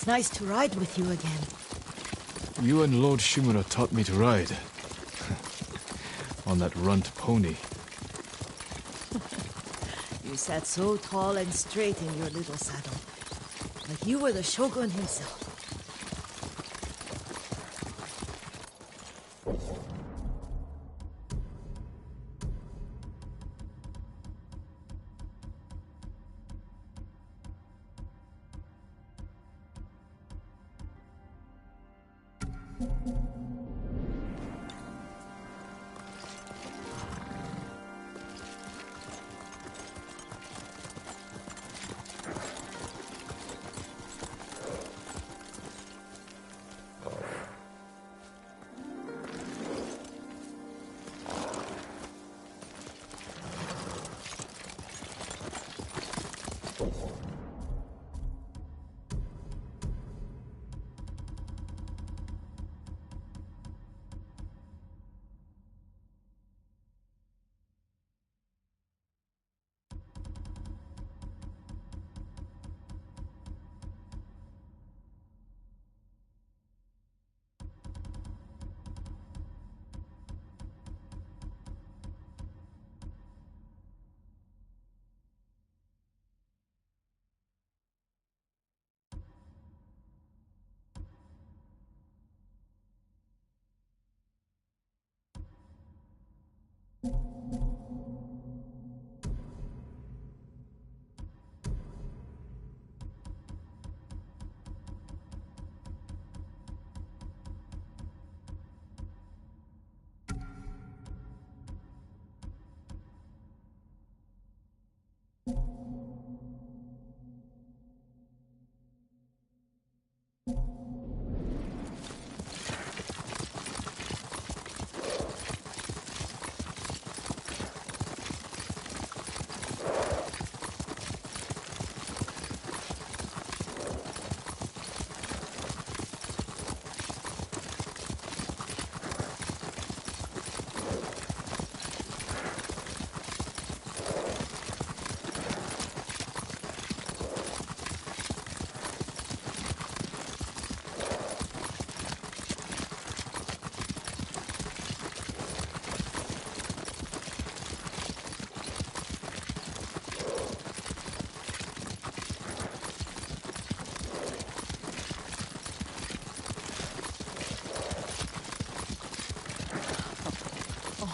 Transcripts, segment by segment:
It's nice to ride with you again. You and Lord Shimura taught me to ride. On that runt pony. You sat so tall and straight in your little saddle. Like you were the shogun himself.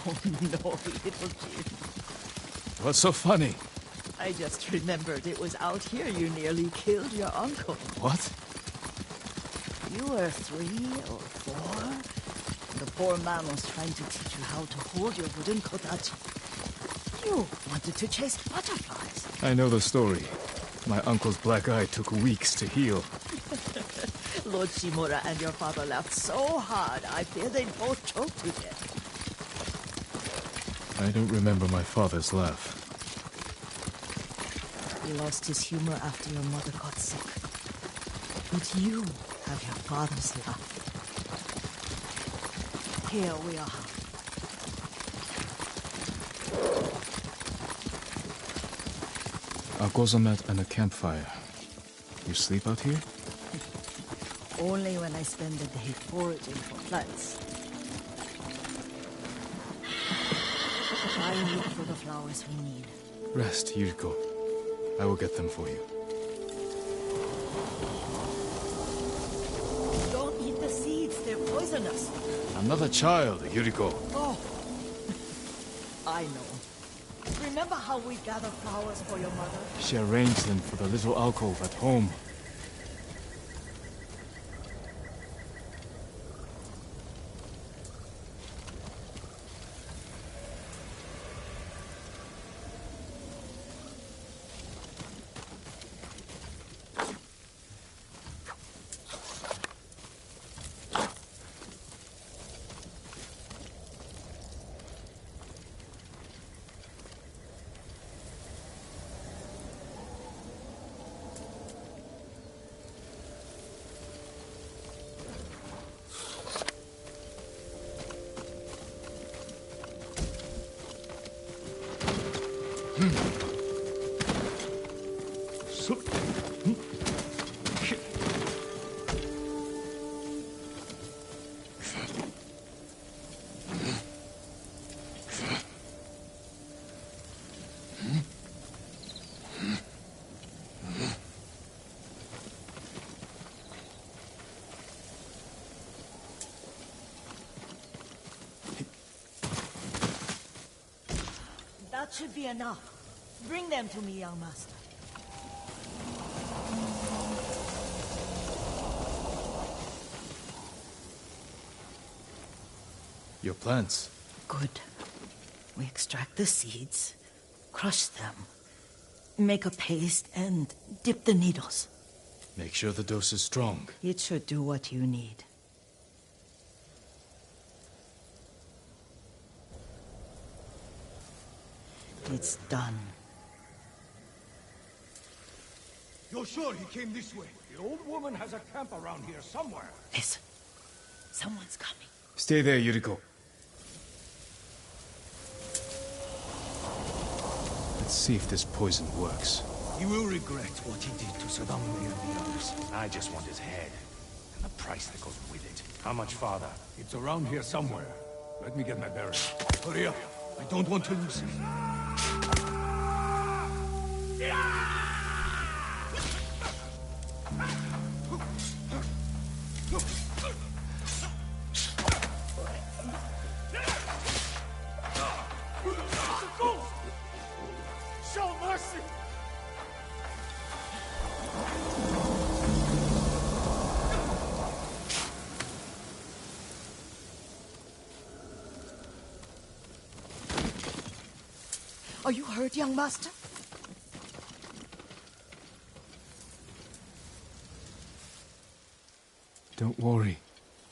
Oh no, little kid. What's so funny? I just remembered it was out here you nearly killed your uncle. What? You were 3 or 4. The poor man was trying to teach you how to hold your wooden kodachi. You wanted to chase butterflies. I know the story. My uncle's black eye took weeks to heal. Lord Shimura and your father laughed so hard, I fear they both choked to death. I don't remember my father's laugh. He lost his humor after your mother got sick. But you have your father's laugh. Here we are. A gozamet and a campfire. You sleep out here? Only when I spend the day foraging for plants. I look for the flowers we need. Rest, Yuriko. I will get them for you. Don't eat the seeds, they're poisonous. I'm not a child, Yuriko. Oh, I know. Remember how we gathered flowers for your mother? She arranged them for the little alcove at home. should be enough. Bring them to me, young master. Your plants. Good. We extract the seeds, crush them, make a paste, and dip the needles. Make sure the dose is strong. It should do what you need. It's done. You're sure he came this way? The old woman has a camp around here somewhere. Listen. Someone's coming. Stay there, Yuriko. Let's see if this poison works. He will regret what he did to Sadame and the others. I just want his head, and the price that goes with it. How much farther? It's around here somewhere. Let me get my bearings. Hurry up. I don't want to lose him. Show mercy! Are you hurt, young master? Don't worry.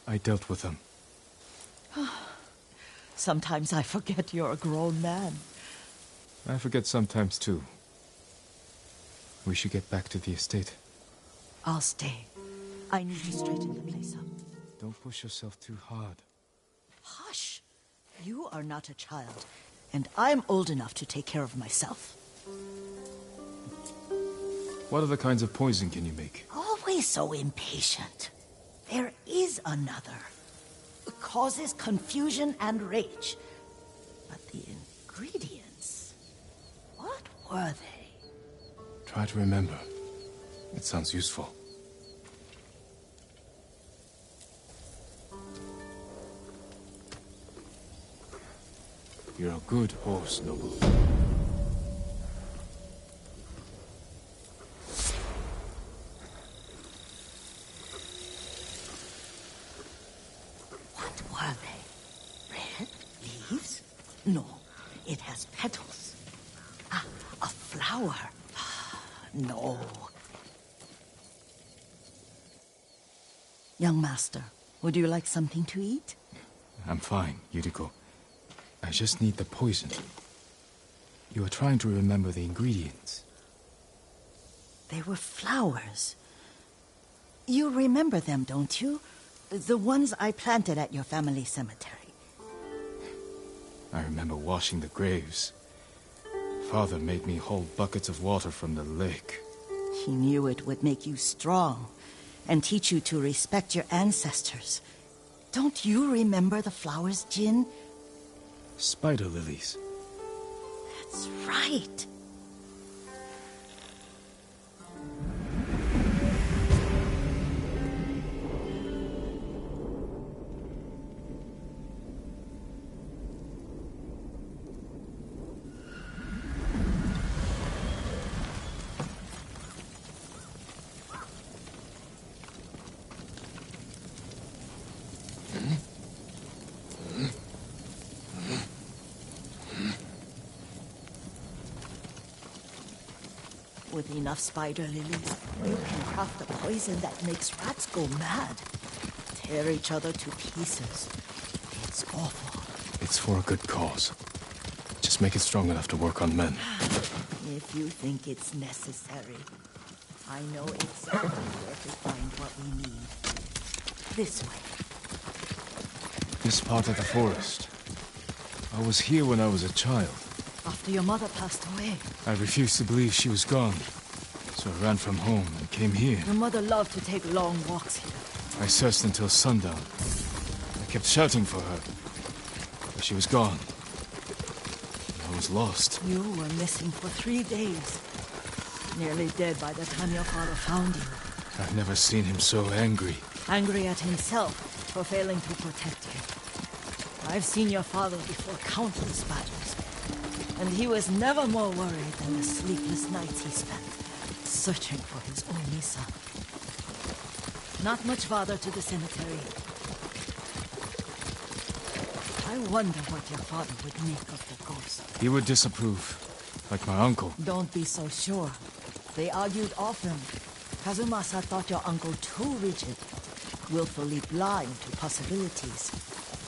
I dealt with them. Sometimes I forget you're a grown man. I forget sometimes too. We should get back to the estate. I'll stay. I need to straighten the place up. Don't push yourself too hard. Hush! You are not a child, and I'm old enough to take care of myself. What other kinds of poison can you make? Always so impatient. There is another. It causes confusion and rage. But the ingredients... what were they? Try to remember. It sounds useful. You're a good horse, Nobu. What were they? Red leaves? No, it has petals. Ah, a flower. No. Young master, would you like something to eat? I'm fine, Yuriko. I just need the poison. You are trying to remember the ingredients. They were flowers. You remember them, don't you? The ones I planted at your family cemetery. I remember washing the graves. Father made me hold buckets of water from the lake. He knew it would make you strong and teach you to respect your ancestors. Don't you remember the flowers, Jin? Spider lilies. That's right. With enough spider lilies, you can craft a poison that makes rats go mad. Tear each other to pieces. It's awful. It's for a good cause. Just make it strong enough to work on men. If you think it's necessary, I know exactly where to find what we need. This way. This part of the forest. I was here when I was a child. After your mother passed away. I refused to believe she was gone. So I ran from home and came here. Your mother loved to take long walks here. I searched until sundown. I kept shouting for her. But she was gone. I was lost. You were missing for 3 days. Nearly dead by the time your father found you. I've never seen him so angry. Angry at himself for failing to protect you. I've seen your father before countless battles. And he was never more worried than the sleepless nights he spent searching for his only son. Not much farther to the cemetery. I wonder what your father would make of the ghost. He would disapprove, like my uncle. Don't be so sure. They argued often. Kazumasa thought your uncle too rigid, willfully blind to possibilities.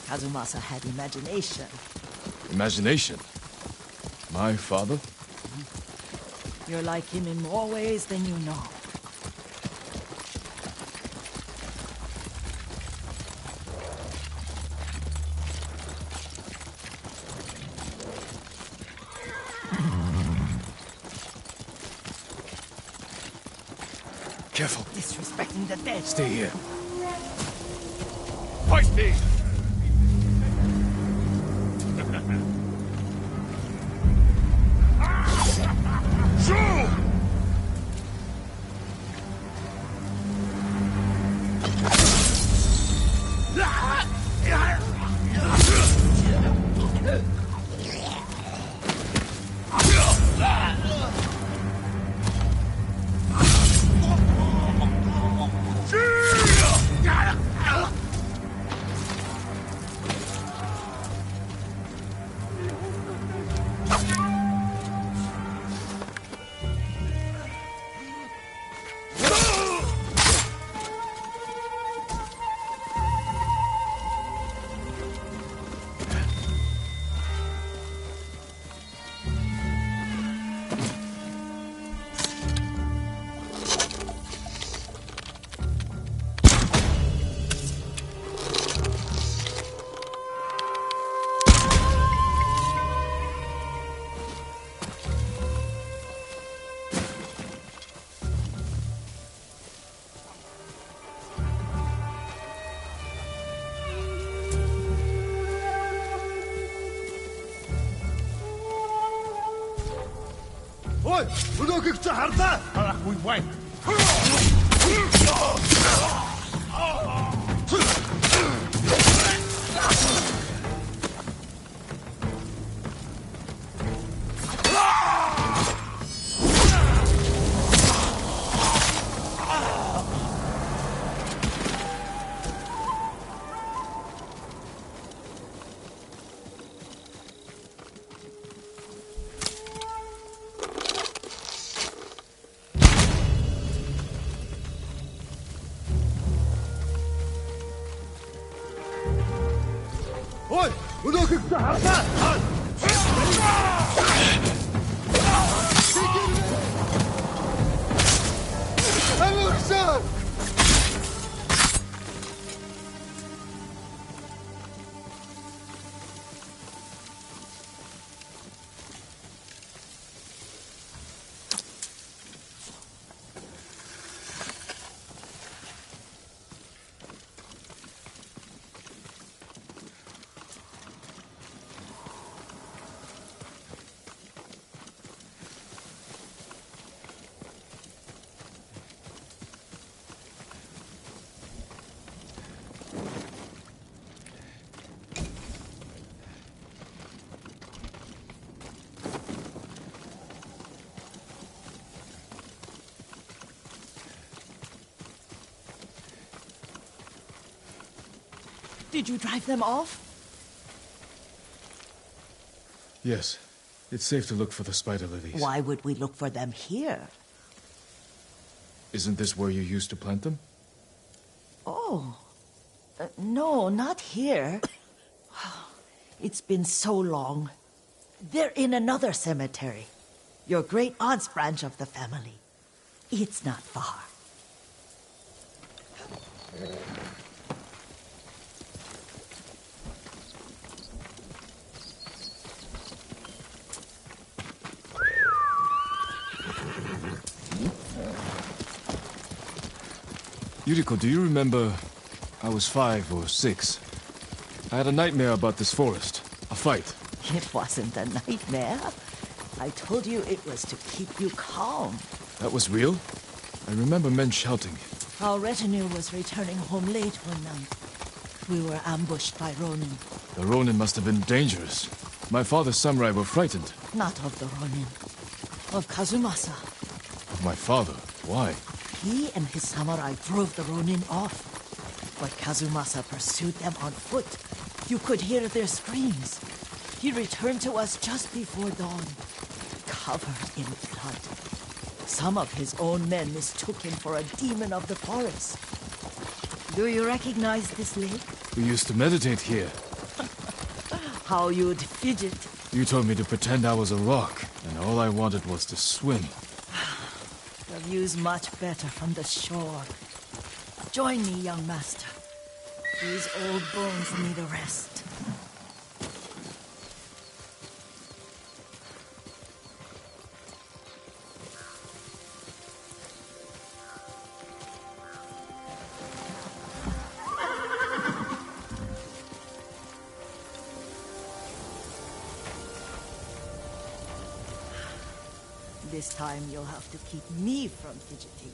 Kazumasa had imagination. Imagination? My father? You're like him in more ways than you know. Careful. Disrespecting the dead. Stay here. Fight me! Ой, өнөөхийг чи харлаа. We went. Ой, өнөөхийг чи харлаа. Амарсан. Did you drive them off? Yes. It's safe to look for the spider lilies. Why would we look for them here? Isn't this where you used to plant them? Oh. No, not here. It's been so long. They're in another cemetery. Your great aunt's branch of the family. It's not far. Yuriko, do you remember... I was 5 or 6. I had a nightmare about this forest. A fight. It wasn't a nightmare. I told you it was to keep you calm. That was real? I remember men shouting. Our retinue was returning home late one night. We were ambushed by Ronin. The Ronin must have been dangerous. My father's samurai were frightened. Not of the Ronin. Of Kazumasa. Of my father? Why? He and his samurai drove the Ronin off. But Kazumasa pursued them on foot. You could hear their screams. He returned to us just before dawn, covered in blood. Some of his own men mistook him for a demon of the forest. Do you recognize this lake? We used to meditate here. How you'd fidget. You told me to pretend I was a rock, and all I wanted was to swim. The view's much better from the shore. Join me, young master. These old bones need a rest. This time you'll have to keep me from fidgeting.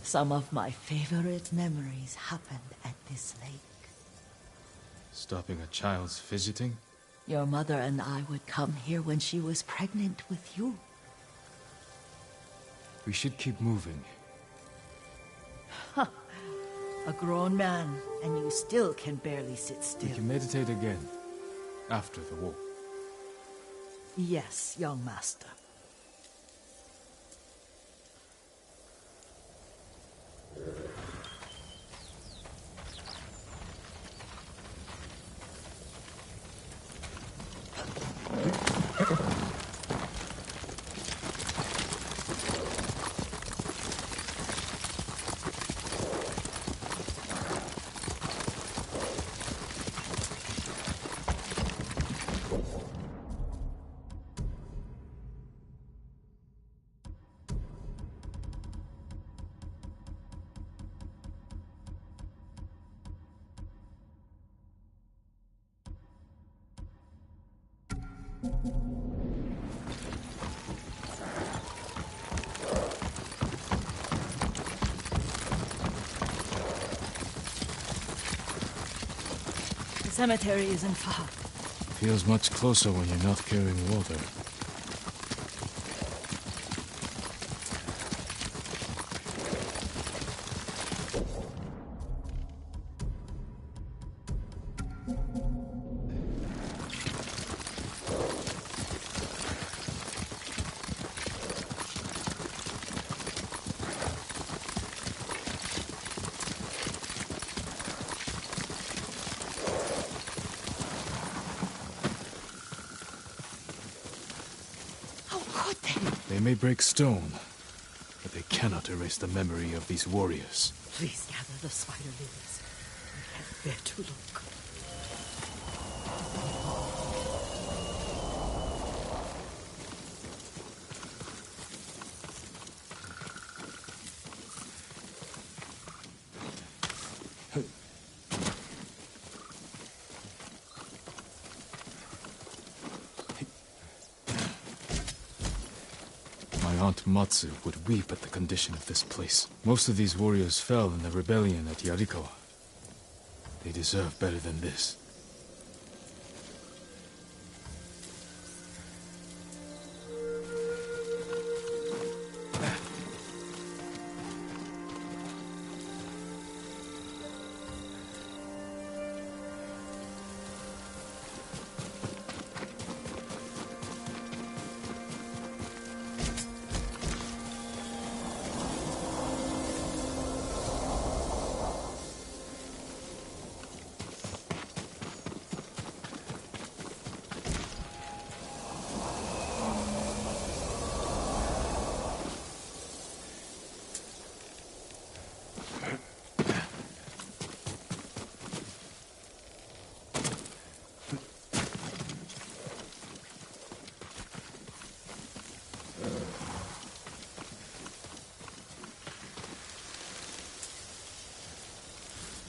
Some of my favorite memories happened at this lake. Stopping a child's fidgeting? Your mother and I would come here when she was pregnant with you. We should keep moving. A grown man, and you still can barely sit still. We can meditate again, after the war. Yes, young master. The cemetery isn't far. Feels much closer when you're not carrying water. They may break stone, but they cannot erase the memory of these warriors. Please gather the spider lilies. I can't bear to look. My aunt Matsu would weep at the condition of this place. Most of these warriors fell in the rebellion at Yarikawa. They deserve better than this.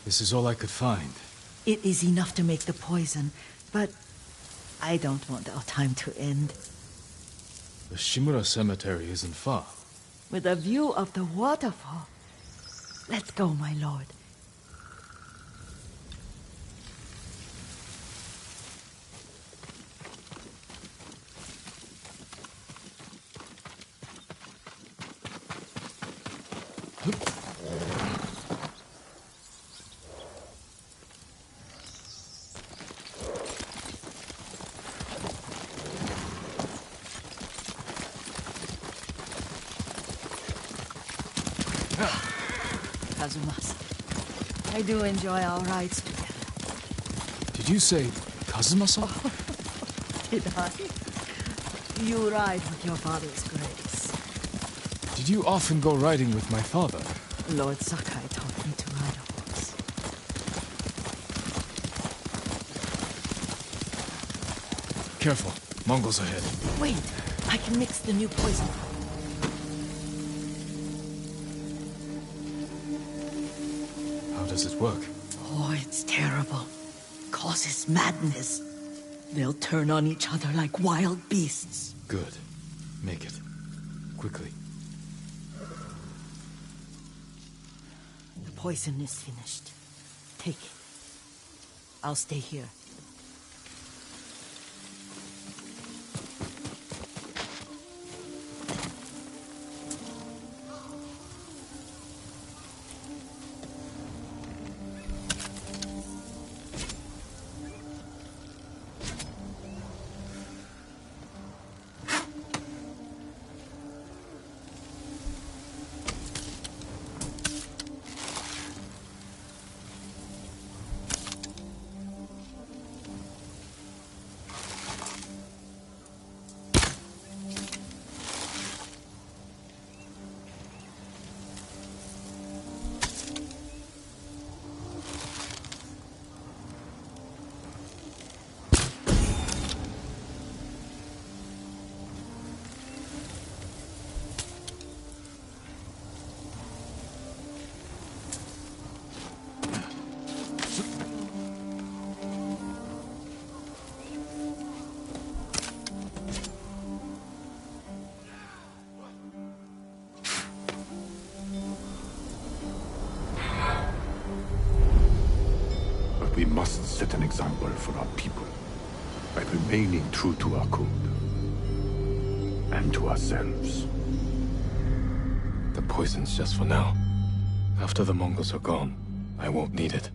This is all I could find. It is enough to make the poison, but I don't want our time to end. The Shimura cemetery isn't far. with a view of the waterfall. Let's go, my lord. Kazumasa, I do enjoy our rides together. Did you say Kazuma-san? Did I? You ride with your father's grace. Did you often go riding with my father? Lord Sakai taught me to ride a horse. Careful. Mongols ahead. Wait, I can mix the new poison. How does it work? Oh, it's terrible. Causes madness. They'll turn on each other like wild beasts. Good. Make it. Quickly. The poison is finished. Take it. I'll stay here. We must set an example for our people by remaining true to our code and to ourselves. The poison's just for now. After the Mongols are gone, I won't need it.